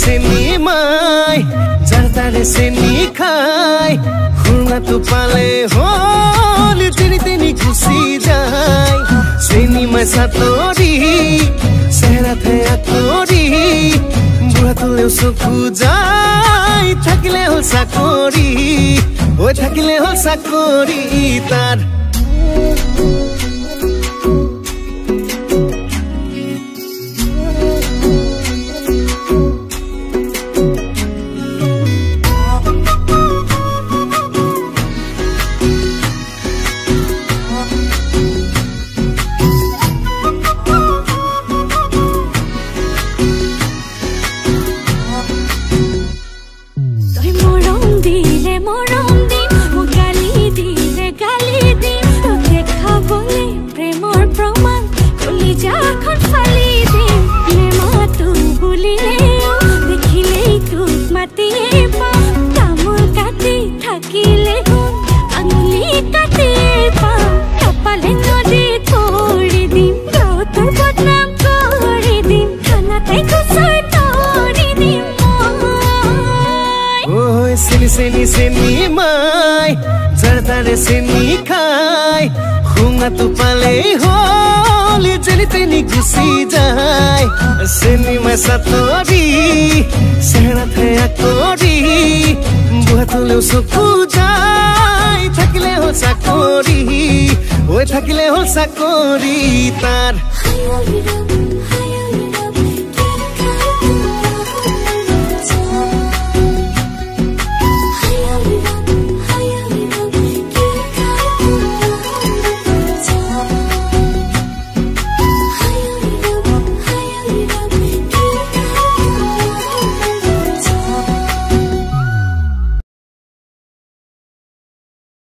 চেনি মাই যাৰ তাৰে চেনি খাই খুৰণাটো পালে হল তেনি তেনি গুচি যায় চেনি মাই চাতৰি চেহেৰাতে আঁতৰি বুঢ়াটোলেও চকু যায় থাকিলে হল চাকৰি ঐ থাকিলে হল চাকৰি তাৰ চেনি চেনি মাই যাৰ তাৰে চেনি খাই খুঙাটো পালেই হল যেনি তেনি গুচি যায় চেনি মাই চাতৰি চেহেৰাতে আঁতৰি বুঢ়াটোলেও চকু যায় থাকিলে হল চাকৰি ঐ থাকিলে হল চাকৰি তাৰ